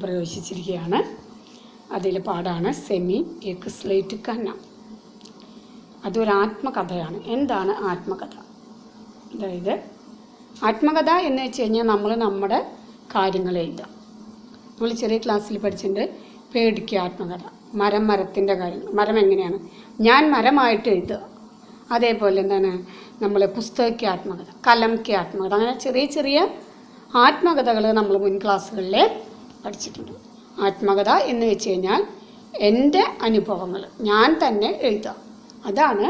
പ്രവേശിച്ചിരിക്കുകയാണ്. അതിൽ പാടാണ് സെമീൻ ഏക് സ്ലേറ്റ് കാ നാം. അതൊരു ആത്മകഥയാണ്. എന്താണ് ആത്മകഥ? അതായത് ആത്മകഥ എന്ന് വെച്ച് കഴിഞ്ഞാൽ നമ്മൾ നമ്മുടെ കാര്യങ്ങൾ എഴുതുക. നമ്മൾ ചെറിയ ക്ലാസ്സിൽ പഠിച്ചിട്ടുണ്ട് പേടിക്കുക ആത്മകഥ. മരത്തിൻ്റെ കാര്യം, മരം എങ്ങനെയാണ്, ഞാൻ മരമായിട്ട് എഴുതുക. അതേപോലെ എന്താണ് നമ്മൾ പുസ്തകಕ್ಕೆ ആത്മകഥ, കലംക്ക് ആത്മകഥ, അങ്ങനെ ചെറിയ ചെറിയ ആത്മകഥകൾ നമ്മൾ മുൻ ക്ലാസ്സുകളിൽ പഠിച്ചിട്ടുണ്ട്. ആത്മകഥ എന്ന് വെച്ച് കഴിഞ്ഞാൽ എൻ്റെ അനുഭവങ്ങൾ ഞാൻ തന്നെ എഴുതുക, അതാണ്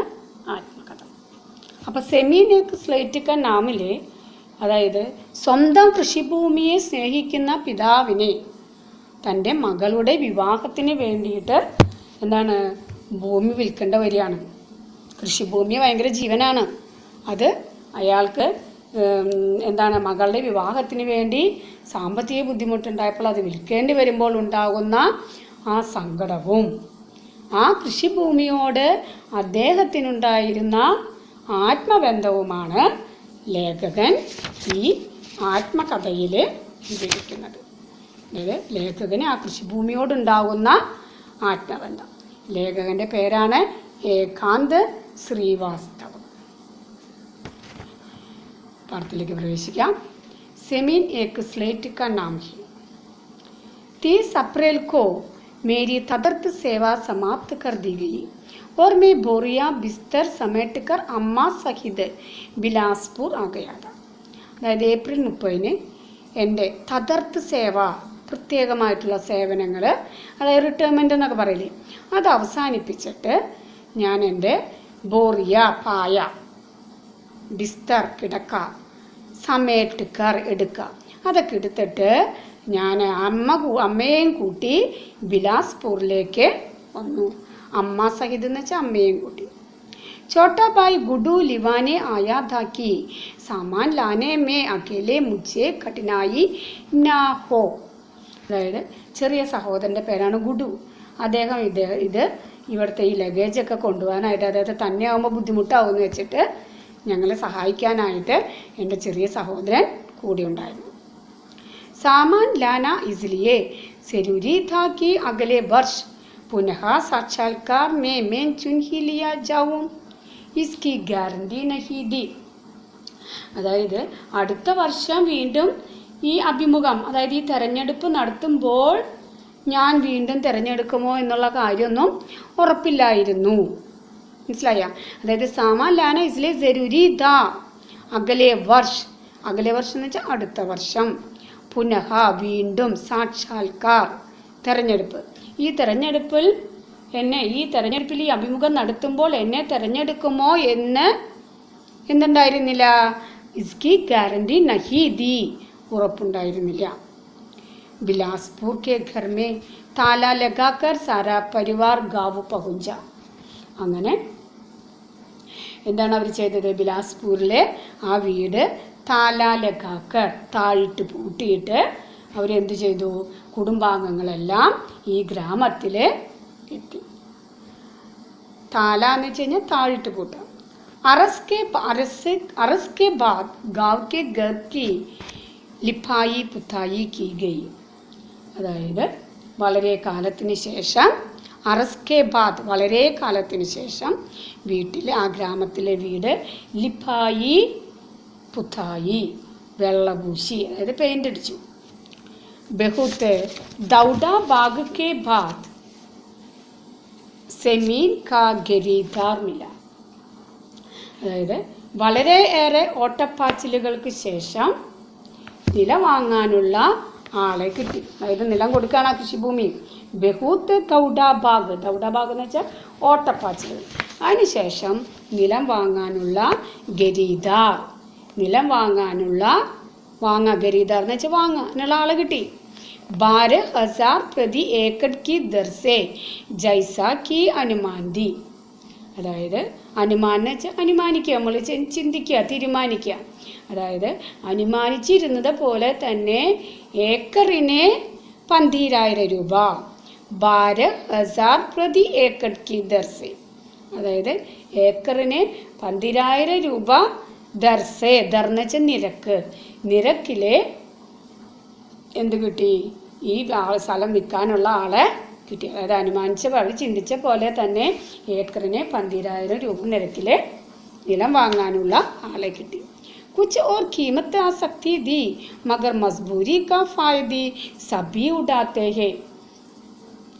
ആത്മകഥ. അപ്പോൾ സെമീൻ ഏക് സ്ലേറ്റ് കാ നാമിൽ അതായത് സ്വന്തം കൃഷിഭൂമിയെ സ്നേഹിക്കുന്ന പിതാവിനെ തൻ്റെ മകളുടെ വിവാഹത്തിന് വേണ്ടിയിട്ട് എന്താണ് ഭൂമി വിൽക്കേണ്ട വരികയാണ്. കൃഷിഭൂമി ഭയങ്കര ജീവനാണ്. അത് അയാൾക്ക് എന്താണ് മകളുടെ വിവാഹത്തിന് വേണ്ടി സാമ്പത്തിക ബുദ്ധിമുട്ടുണ്ടായപ്പോൾ അത് വിൽക്കേണ്ടി വരുമ്പോൾ ഉണ്ടാകുന്ന ആ സങ്കടവും ആ കൃഷിഭൂമിയോട് അദ്ദേഹത്തിനുണ്ടായിരുന്ന ആത്മബന്ധവുമാണ് ലേഖകൻ ഈ ആത്മകഥയിൽ വിവരിക്കുന്നത്. അതായത് ലേഖകന് ആ കൃഷിഭൂമിയോടുണ്ടാകുന്ന ആത്മബന്ധം. ലേഖകൻ്റെ പേരാണ് ഏകാന്ത് ശ്രീവാസ്തവ. പാഠത്തിലേക്ക് പ്രവേശിക്കാം. സെമീൻ ഏക് സ്ലേറ്റ് കാ നാം ഹി. 30 अप्रैल को मेरी तदर्थ सेवा समाप्त कर दी गई और मैं बोरिया बिस्तर समेट कर अम्मा सहित बिलासपुर आ गया था. അതായത് ഏപ്രിൽ 30-ന് എൻ്റെ തദർത്ത് സേവ, പ്രത്യേകമായിട്ടുള്ള സേവനങ്ങൾ, അതായത് റിട്ടയർമെൻ്റ് എന്നൊക്കെ പറയില്ലേ, അത് അവസാനിപ്പിച്ചിട്ട് ഞാൻ എൻ്റെ ബോറിയ പായ, ബിസ്തർ കിടക്ക, സമേറ്റ് കർ എടുക്കുക, അതൊക്കെ എടുത്തിട്ട് ഞാൻ അമ്മയെയും കൂട്ടി ബിലാസ്പൂരിലേക്ക് വന്നു. അമ്മ സഹിത് എന്ന് വെച്ചാൽ അമ്മയെയും കൂട്ടി. छोटा भाई गुड्डू लिवाने आया था कि सामान लाने में अकेले मुझे कठिनाई ना हो. അതായത് ചെറിയ സഹോദരൻ്റെ പേരാണ് ഗുഡു. അദ്ദേഹം ഇത് ഇവിടുത്തെ ഈ ലഗേജൊക്കെ കൊണ്ടുപോകാനായിട്ട് അദ്ദേഹത്തെ തന്നെ ആകുമ്പോൾ ബുദ്ധിമുട്ടാവുമെന്ന് വെച്ചിട്ട് ഞങ്ങളെ സഹായിക്കാനായിട്ട് എൻ്റെ ചെറിയ സഹോദരൻ കൂടി ഉണ്ടായിരുന്നു. सामान लाना इसलिए जरूरी था कि अगले वर्ष पुनः साक्षात्कार में मैं चुन ही लिया जाऊं. इसकी ഗ്യാരണ്ടി नहीं दी. അതായത് അടുത്ത വർഷം വീണ്ടും ഈ അഭിമുഖം, അതായത് ഈ തെരഞ്ഞെടുപ്പ് നടത്തുമ്പോൾ ഞാൻ വീണ്ടും തിരഞ്ഞെടുക്കുമോ എന്നുള്ള കാര്യമൊന്നും ഉറപ്പില്ലായിരുന്നു. മനസ്സിലായ? അതായത് സാമാൻ ലാന ഇസ്ലേ ജരൂരി ദാ അഗലേ വർഷ്, അഗലേ വർഷം എന്ന് വെച്ചാൽ അടുത്ത വർഷം, പുനഃ വീണ്ടും, സാക്ഷാത്കാർ തെരഞ്ഞെടുപ്പ്, ഈ തെരഞ്ഞെടുപ്പിൽ ഈ അഭിമുഖം നടത്തുമ്പോൾ എന്നെ തിരഞ്ഞെടുക്കുമോ എന്ന് എന്തുണ്ടായിരുന്നില്ല? ഇസ്കി ഗ്യാരണ്ടി നഹി the, ഉറപ്പുണ്ടായിരുന്നില്ല. Bilaspur K Ghar may താല ലഗാക്കർ സാരാ പരിവാർ ഗാവ് പഹുഞ്ച. അങ്ങനെ എന്താണ് അവർ ചെയ്തത്? ബിലാസ്പൂരിലെ ആ വീട് താല ലഗാക്കർ, താഴിട്ട് പൂട്ടിയിട്ട് അവരെന്ത് ചെയ്തു? കുടുംബാംഗങ്ങളെല്ലാം ഈ ഗ്രാമത്തിൽ എത്തി. താല എന്ന് വെച്ച് കഴിഞ്ഞാൽ താഴിട്ട് പൂട്ടുക. अरस के बाद गाँव के घर की लिपाई पुताई की गई. അതായത് വളരെ കാലത്തിന് ശേഷം, അറസ് കെ ബാദ് വളരെ കാലത്തിന് ശേഷം വീട്ടിലെ, ആ ഗ്രാമത്തിലെ വീട് ലിപ്പായി പുതായി, വെള്ളപൂശി, അതായത് പെയിൻ്റ് അടിച്ചു. ബഹുത്ത് ദൗഡ ബാഗ് കെ ബാദ് സെമീൻ കാ ഗരീദാർ മില. അതായത് വളരെയേറെ ഓട്ടപ്പാച്ചിലുകൾക്ക് ശേഷം നിലം വാങ്ങാനുള്ള ആളെ കിട്ടി. അതായത് നിലം കൊടുക്കുകയാണ് ആ കൃഷിഭൂമി. ബഹൂത്ത് ദൗഡാബാഗ്, ദൗഡാബാഗ് എന്ന് വെച്ചാൽ ഓട്ടപ്പാച്ചിലുകൾ. അതിനുശേഷം നിലം വാങ്ങാനുള്ള ഗരീദാർ, നിലം വാങ്ങാനുള്ള ഗരീദാർ എന്ന് വെച്ചാൽ വാങ്ങാനുള്ള ആളെ കിട്ടി. 12,000 प्रति एकड़ की दर से जैसा की अनुमान दी. അതായത് അനുമാനം എന്ന് വെച്ചാൽ അനുമാനിക്കുക, നമ്മൾ ചിന്തിക്കുക, തീരുമാനിക്കുക. അതായത് അനുമാനിച്ചിരുന്നത് പോലെ തന്നെ ഏക്കറിന് 12,000 രൂപ, 12,000 प्रति एकड़ की दर से, അതായത് ഏക്കറിന് 12,000 രൂപ ദർസെ, ദർ എന്ന് വെച്ചാൽ നിരക്ക്, നിരക്കിലെ എന്ത് കിട്ടി? ഈ സ്ഥലം വിൽക്കാനുള്ള ആളെ കിട്ടി. അതായത് അനുമാനിച്ച വഴി ചിന്തിച്ച പോലെ തന്നെ ഏക്കറിന് 12,000 രൂപ നിരക്കിൽ നിലം വാങ്ങാനുള്ള ആളെ കിട്ടി. कुछ और कीमत आ सकती थी मगर मजबूरी का फायदे सभी उड़ाते हैं.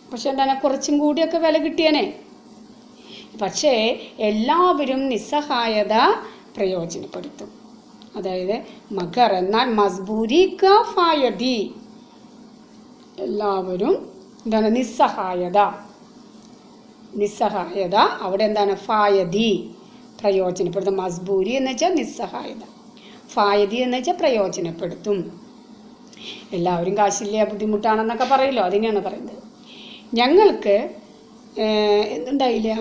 പക്ഷെ എന്താണ്, കുറച്ചും കൂടിയൊക്കെ വില കിട്ടിയനെ. പക്ഷേ എല്ലാവരും നിസ്സഹായത പ്രയോജനപ്പെടുത്തും. അതായത് മഗർ എന്നാൽ മസ്ബൂരി ക ഫായദി, എല്ലാവരും എന്താണ് നിസ്സഹായത അവിടെ എന്താണ് ഫായദി പ്രയോജനപ്പെടുത്തും. മസ്ബൂരി എന്ന് വെച്ചാൽ നിസ്സഹായത, ഫായദി എന്ന് വെച്ചാൽ പ്രയോജനപ്പെടുത്തും. എല്ലാവരും കാശില്ല ബുദ്ധിമുട്ടാണെന്നൊക്കെ പറയല്ലോ, അതിനെയാണ് പറയുന്നത്. ഞങ്ങൾക്ക് എന്തുണ്ടായില്ല,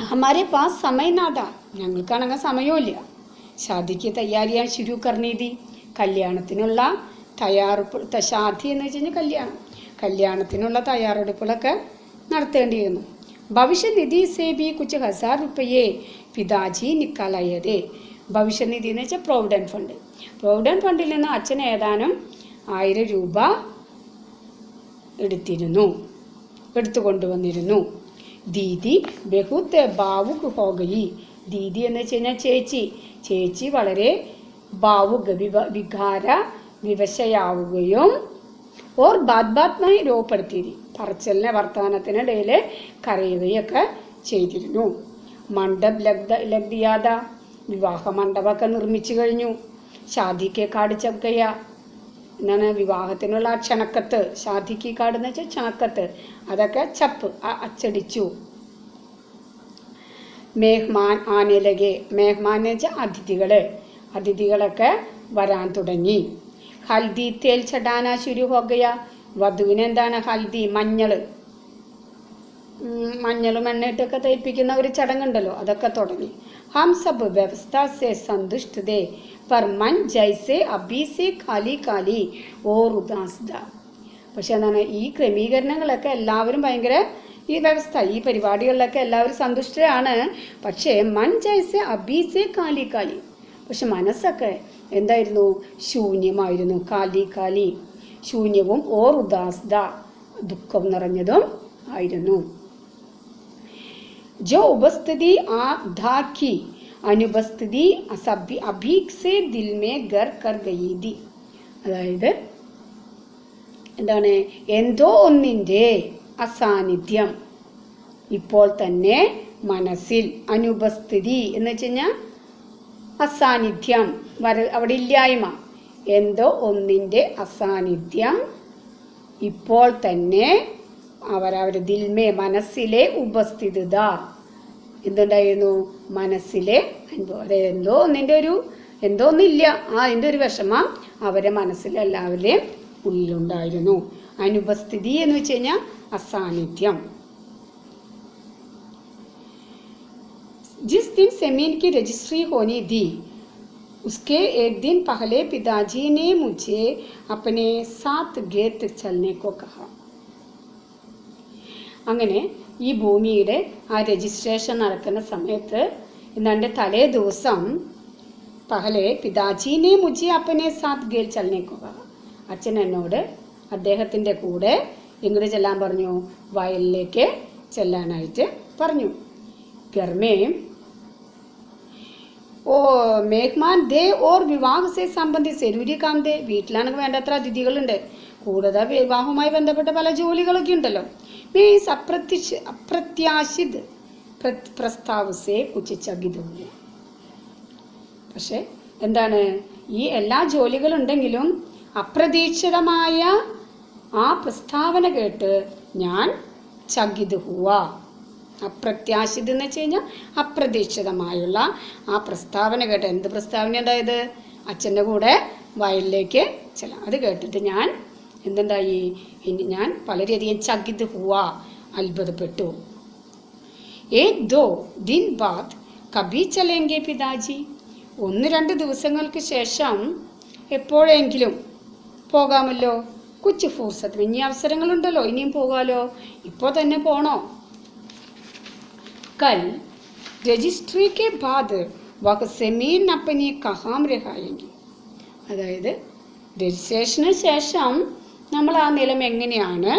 ഹമാരെ പാസ് സമയനാഥ, ഞങ്ങൾക്കാണെങ്കിൽ സമയമില്ല. ഷാദിക്ക് തയ്യാറിയാൻ ശുരു കർണീതി, കല്യാണത്തിനുള്ള തയ്യാറെടുപ്പ്. ഷാദി എന്ന് വെച്ച് കഴിഞ്ഞാൽ കല്യാണത്തിനുള്ള തയ്യാറെടുപ്പുകളൊക്കെ നടത്തേണ്ടിയിരുന്നു. ഭവിഷ്യനിധി സേ ബി കുച്ച് 1000 രൂപയെ പിതാജി നിക്കാലയതേ. ഭവിഷ്യനിധി എന്ന് വെച്ചാൽ പ്രൊവിഡൻറ്റ് ഫണ്ട്. പ്രൊവിഡൻറ്റ് ഫണ്ടിൽ നിന്ന് അച്ഛൻ ഏതാനും 1000 രൂപ എടുത്തു കൊണ്ടുവന്നിരുന്നു. ദീദി ബഹുത്ത് ഭാവുക് ഹോഗയി. ദീദി എന്ന് വെച്ച് കഴിഞ്ഞാൽ ചേച്ചി വളരെ വികാര വിവശയാവുകയും ഓർ ബാത്മായി രൂപപ്പെടുത്തിയിരുന്നു. പറച്ചലിനെ വർത്തമാനത്തിനിടയിൽ കരയുകയൊക്കെ ചെയ്തിരുന്നു. മണ്ഡപ് ലഗ്ദിയാദ, വിവാഹ മണ്ഡപമൊക്കെ നിർമ്മിച്ചു കഴിഞ്ഞു. ഷാദിക്ക് കാർഡ് ചക്കയ എന്നാണ് വിവാഹത്തിനുള്ള ക്ഷണക്കത്ത്. ഷാദിക്ക് കാർഡ് എന്ന് വെച്ചാൽ ക്ഷണക്കത്ത്, അതൊക്കെ അച്ചടിച്ചു. മേഹ്മാൻ ആനലകെ, മേഹ്മാൻ എന്ന് വെച്ചാൽ അതിഥികളൊക്കെ വരാൻ തുടങ്ങി. ഹൽദി തേൽ ചടാന ശുരു ഹോഗയ. വധുവിന് എന്താണ് ഹൽദി, മഞ്ഞളും എണ്ണയിട്ടൊക്കെ തേപ്പിക്കുന്ന ഒരു ചടങ്ങുണ്ടല്ലോ, അതൊക്കെ തുടങ്ങി. ഹം സബ് വ്യവസ്ഥ സെ സന്തുഷ്ട ദേ പർ മൻ ജൈസെ അബി സെ കാലി കാലി ഓർ ഉദാസ്ദ. പക്ഷെ എന്താണ്, ഈ ക്രമീകരണങ്ങളൊക്കെ എല്ലാവരും ഭയങ്കര, ഈ വ്യവസ്ഥ ഈ പരിപാടികളിലൊക്കെ എല്ലാവരും സന്തുഷ്ടരാണ്. പക്ഷേ മൻ ജൈസെ അബി സെ കാലി കാലി, പക്ഷെ മനസ്സൊക്കെ എന്തായിരുന്നു, ശൂന്യമായിരുന്നു. കാലി ശൂന്യവും ഓർ ഉദാസ്ദ ദുഃഖം നിറഞ്ഞതും ആയിരുന്നു. ജോ ഉപസ്ഥിതി ആ ധാക്കി അനുപസ്ഥിതി അഭീക് സെ ദിൽ മേ ഗർ കർ ഗയി ദി. അതായത് എന്താണ്, എന്തോ ഒന്നിൻ്റെ അസാന്നിധ്യം ഇപ്പോൾ തന്നെ മനസ്സിൽ. അനുപസ്ഥിതി എന്ന് വെച്ച് കഴിഞ്ഞാൽ അസാന്നിധ്യം, അവിടെ ഇല്ലായ്മ. എന്തോ ഒന്നിൻ്റെ അസാന്നിധ്യം ഇപ്പോൾ തന്നെ അവരവരുടെ ദിൽമേ മനസ്സിലെ ഉപസ്ഥിതത എന്തുണ്ടായിരുന്നു, മനസ്സിലെ അനുഭവം. അതായത് എന്തോ ഒന്നില്ല, അതിൻ്റെ ഒരു വിഷമം അവരെ മനസ്സിലെല്ലാവരുടെയും ഉള്ളിലുണ്ടായിരുന്നു. അനുപസ്ഥിതി എന്ന് വെച്ച് കഴിഞ്ഞാൽ അസാന്നിധ്യം. जिस दिन सेमीन की रजिस्ट्री होनी थी उसके एक दिन पहले पिताजी ने मुझे अपने साथ गेट चलने को कहा. അങ്ങനെ ഈ ഭൂമിയുടെ ആ രജിസ്ട്രേഷൻ നടക്കുന്ന സമയത്ത് എന്താണ്ട് തലേ ദിവസം പഹലെ പിതാജീനെ മുझे अपने साथ गेट चलने को कहा. അച്ഛൻ എന്നോട് അദ്ദേഹത്തിൻ്റെ കൂടെ എങ്ങോട്ട് ചെല്ലാൻ പറഞ്ഞു, വയലിലേക്ക് ചെല്ലാനായിട്ട് പറഞ്ഞു. ഗർമേ ഓ മേഹ്മാൻ ദേ ഓർ വിവാഹ സെ സംബന്ധി സെരൂരി കാം ദേ. വീട്ടിലാണെങ്കിൽ വേണ്ടത്ര അതിഥികളുണ്ട്, കൂടുതൽ വിവാഹവുമായി ബന്ധപ്പെട്ട പല ജോലികളൊക്കെ ഉണ്ടല്ലോ. മേ അപ്രത്യാശിത് പ്രസ്താവ് സെ കുച്ച് ചകിത്. പക്ഷെ എന്താണ്, ഈ എല്ലാ ജോലികളുണ്ടെങ്കിലും അപ്രതീക്ഷിതമായ ആ പ്രസ്താവന കേട്ട് ഞാൻ ചകിത് ഹുവ. അപ്രത്യാശിത എന്ന് വെച്ച് കഴിഞ്ഞാൽ അപ്രതീക്ഷിതമായുള്ള ആ പ്രസ്താവന കേട്ട്. എന്ത് പ്രസ്താവന ഉണ്ടായത്, അച്ഛൻ്റെ കൂടെ വയലിലേക്ക് ചെല്ലാം. അത് കേട്ടിട്ട് ഞാൻ എന്തുണ്ടായി, ഞാൻ വളരെയധികം ചകിത് ഹുവ, അത്ഭുതപ്പെട്ടു. ഏക് ദോ ദിൻ ബാദ് കബി ചലേങ്കെ പിതാജി. 1-2 ദിവസങ്ങൾക്ക് ശേഷം എപ്പോഴെങ്കിലും പോകാമല്ലോ. കുച്ച് ഫുർസത്ത്, ഇനി അവസരങ്ങളുണ്ടല്ലോ, ഇനിയും പോകാമല്ലോ. ഇപ്പോൾ തന്നെ പോണോ? कल രജിസ്ട്രി के बाद वह സെമീൻ अपनी कहाँ रहाएंगे. അതായത് രജിസ്ട്രേഷന് ശേഷം നമ്മൾ ആ നിലം എങ്ങനെയാണ്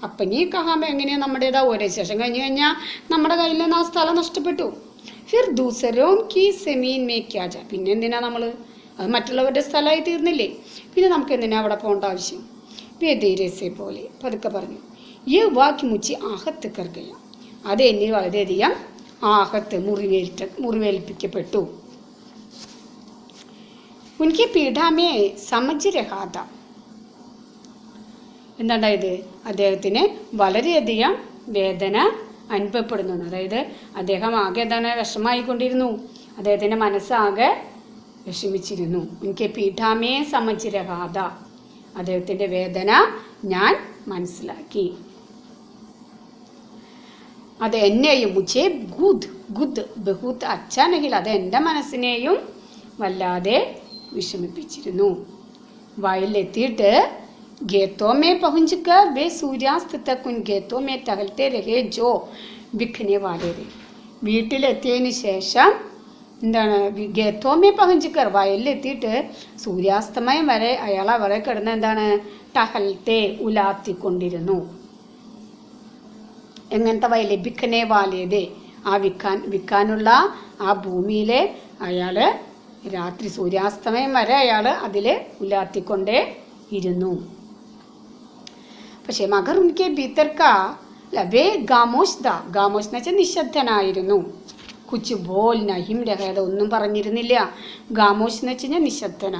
അപ്പനി കഹാമ എങ്ങനെയാണ് നമ്മുടേതാ ഒരു ശേഷം കഴിഞ്ഞ് കഴിഞ്ഞാൽ നമ്മുടെ കയ്യിൽ നിന്ന് ആ സ്ഥലം നഷ്ടപ്പെട്ടു. ഫിർ ദൂസരോം കി സെമീൻ മേ ക്യാ ജാ, പിന്നെ എന്തിനാ നമ്മൾ അത് മറ്റുള്ളവരുടെ സ്ഥലമായി തീർന്നില്ലേ, പിന്നെ നമുക്ക് എന്തിനാ അവിടെ പോകേണ്ട ആവശ്യം. വേദീരസെ പോലെ പതുക്കെ പറഞ്ഞു. ഈ വാക്ക് മുച്ചി ആഹത്ത് കർഗയ, അത് എന്നിൽ വളരെയധികം ആഹത്ത് മുറിവേൽപ്പിക്കപ്പെട്ടു. ഉൻകി പീഠാമേ സമജ് രഹാത, എന്താണ്ടായത് അദ്ദേഹത്തിന് വളരെയധികം വേദന അനുഭവപ്പെടുന്നു. അതായത് അദ്ദേഹം ആകെ എന്താണ് വിഷമായിക്കൊണ്ടിരുന്നു, അദ്ദേഹത്തിൻ്റെ മനസ്സാകെ വിഷമിച്ചിരുന്നു. എനിക്ക് പീഠാമേ സമജ് രഹാത, അദ്ദേഹത്തിൻ്റെ വേദന ഞാൻ മനസ്സിലാക്കി. അത് എന്നെയും മുച്ചേ ഗുദ് ബഹുത് അച്ഛാ നഹിൽ, അത് എൻ്റെ മനസ്സിനെയും വല്ലാതെ വിഷമിപ്പിച്ചിരുന്നു. വയലിലെത്തിയിട്ട് खेतों में पहुंचकर वे सूर्यास्त तक उन खेतों में टहलते रहे जो बिकने वाले थे. വീട്ടിലെത്തിയതിന് ശേഷം എന്താണ് ഖേത്തോമേ പഹഞ്ചിക്കർ, വയലിലെത്തിയിട്ട് സൂര്യാസ്തമയം വരെ അയാൾ അവിടെ കിടന്ന് എന്താണ് ടഹൽത്തെ ഉലാത്തിക്കൊണ്ടിരുന്നു. എങ്ങനത്തെ വയല്? ബിക്കനെ വാലേത്, ആ വിൽക്കാനുള്ള ആ ഭൂമിയിലെ അയാൾ രാത്രി സൂര്യാസ്തമയം വരെ അയാൾ അതിൽ ഉലാത്തിക്കൊണ്ടേ ഇരുന്നു. പക്ഷേ മഗർ ഉൻകെ ഭീതർക്ക വേ ഗാമോഷ് ഗാമോഷ് എന്ന് വെച്ചാൽ നിശബ്ദനായിരുന്നു. കുച്ച് ബോൽ നഹിം രഹേദ, ഒന്നും പറഞ്ഞിരുന്നില്ല. ഗാമോഷ് എന്ന് വെച്ച് കഴിഞ്ഞാൽ നിശബ്ദന.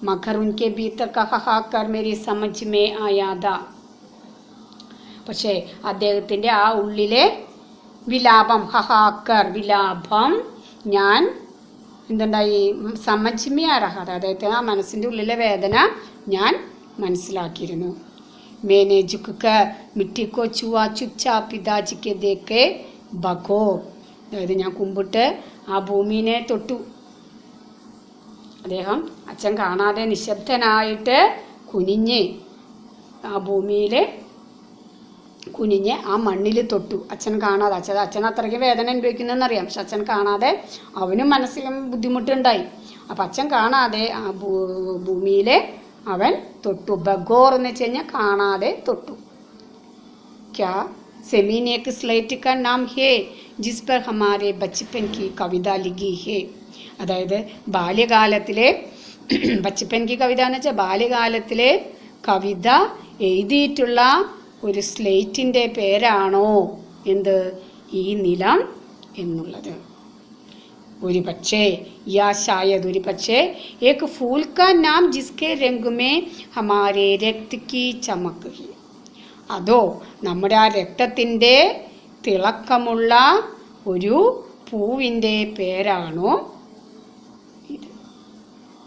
മഗർ ഉൻകെ ഭീതർക്ക ഹഹാക്കർ മേരി സമജ് മേ ആയാദ, പക്ഷേ അദ്ദേഹത്തിൻ്റെ ആ ഉള്ളിലെ വിലാപം, ഹഹാക്കർ വിലാപം ഞാൻ എന്തുണ്ടായി സമജ് മേ ആരഹാദ, അദ്ദേഹത്തിന് ആ മനസ്സിൻ്റെ ഉള്ളിലെ വേദന ഞാൻ മനസ്സിലാക്കിയിരുന്നു. मैंने झुककर मिट्टी को छुआ चुपचाप पिताजी के देख के बको, അതായത് ഞാൻ കുമ്പിട്ട് ആ ഭൂമിനെ തൊട്ടു. അദ്ദേഹം അച്ഛൻ കാണാതെ നിശബ്ദനായിട്ട് കുനിഞ്ഞ് ആ ഭൂമിയിൽ കുനിഞ്ഞ് ആ മണ്ണിൽ തൊട്ടു. അച്ഛൻ കാണാതെ, അച്ഛൻ അത്രയ്ക്ക് വേദന അനുഭവിക്കുന്നതെന്നറിയാം, പക്ഷെ അച്ഛൻ കാണാതെ അവനും മനസ്സിലും ബുദ്ധിമുട്ടുണ്ടായി. അപ്പം അച്ഛൻ കാണാതെ ആ ഭൂമിയിൽ അവൻ തൊട്ടു. ബഗോർ എന്ന് വെച്ച് കഴിഞ്ഞാൽ കാണാതെ തൊട്ടു. ക്യാ സെമീൻ ഏക് സ്ലേറ്റ് കാ നാം ഹേ ജിസ് പർ ഹമാരെ ബച്ചപ്പൻ കി കവിത ലിഖി ഹേ, അതായത് ബാല്യകാലത്തിലെ ബച്ചപ്പൻ കി കവിത എന്ന് വെച്ചാൽ ബാല്യകാലത്തിലെ കവിത എഴുതിയിട്ടുള്ള ഒരു സ്ലേറ്റിൻ്റെ പേരാണോ എന്ത് ഈ നിലം എന്നുള്ളത്. ഒരു പക്ഷേ യാ ശായദ് ഒരു പക്ഷേ ഏക് ഫൂൽ കാ നാം ജിസ്കെ രംഗ് മേ ഹമാരെ രക്ത് കി ചമക് ഹി, അതോ നമ്മുടെ ആ രക്തത്തിൻ്റെ തിളക്കമുള്ള ഒരു പൂവിൻ്റെ പേരാണോ ഇത്?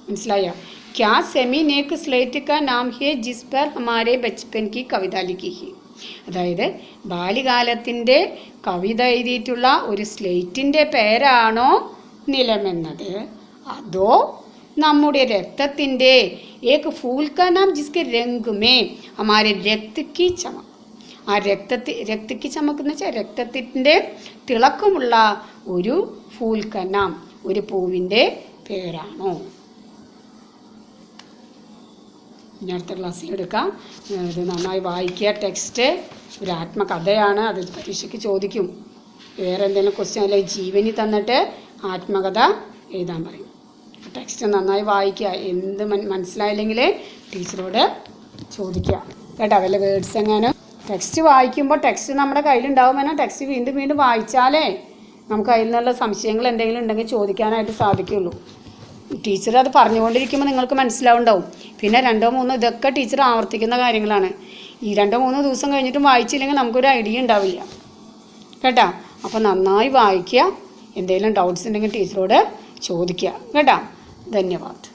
മനസ്സിലായോ? ക്യാ സെമീൻ ഏക് സ്ലേറ്റ് കാ നാം ഹേ ജിസ് പർ ഹമാരെ ബച്പൻ കി കവിത ലിഖി ഹി, അതായത് ബാല്യകാലത്തിൻ്റെ കവിത എഴുതിയിട്ടുള്ള ഒരു സ്ലേറ്റിൻ്റെ പേരാണോ നിലമെന്നത്, അതോ നമ്മുടെ രക്തത്തിൻ്റെ ഏക് ഫൂൽ കാ നാം ജിസ്കെ രംഗ് മേ ഹമാരെ രക്ത് കി ചമക്, ആ രക്ത് കി ചമക് എന്ന് വെച്ചാൽ രക്തത്തിൻ്റെ തിളക്കമുള്ള ഒരു ഫൂൽ കാ നാം ഒരു പൂവിൻ്റെ പേരാണോ? ഇനി അടുത്ത ക്ലാസ്സിലെടുക്കാം. ഇത് നന്നായി വായിക്കുക. ടെക്സ്റ്റ് ഒരു ആത്മകഥയാണ്, അത് പരീക്ഷയ്ക്ക് ചോദിക്കും. വേറെ എന്തെങ്കിലും ക്വസ്റ്റ്യൻ അല്ലെങ്കിൽ ജീവനി തന്നിട്ട് ആത്മകഥ എഴുതാൻ പറയും. ടെക്സ്റ്റ് നന്നായി വായിക്കുക. എന്ത് മനസ്സിലായില്ലെങ്കിൽ ടീച്ചറോട് ചോദിക്കുക കേട്ടോ. വല്ല വേർഡ്സ് എങ്ങാനും ടെക്സ്റ്റ് വായിക്കുമ്പോൾ ടെക്സ്റ്റ് നമ്മുടെ കയ്യിലുണ്ടാവും. എന്നാൽ ടെക്സ്റ്റ് വീണ്ടും വീണ്ടും വായിച്ചാലേ നമുക്ക് അതിൽ നിന്നുള്ള സംശയങ്ങൾ എന്തെങ്കിലും ഉണ്ടെങ്കിൽ ചോദിക്കാനായിട്ട് സാധിക്കുള്ളൂ. ടീച്ചർ അത് പറഞ്ഞുകൊണ്ടിരിക്കുമ്പോൾ നിങ്ങൾക്ക് മനസ്സിലാവുണ്ടാവും. പിന്നെ 2-3 ഇതൊക്കെ ടീച്ചർ ആവർത്തിക്കുന്ന കാര്യങ്ങളാണ്. ഈ 2-3 ദിവസം കഴിഞ്ഞിട്ടും വായിച്ചില്ലെങ്കിൽ നമുക്കൊരു ഐഡിയ ഉണ്ടാവില്ല കേട്ടോ. അപ്പോൾ നന്നായി വായിക്കുക. എന്തെങ്കിലും ഡൗട്ട്സ് ഉണ്ടെങ്കിൽ ടീച്ചറോട് ചോദിക്കുക കേട്ടോ. ധന്യവാദ്.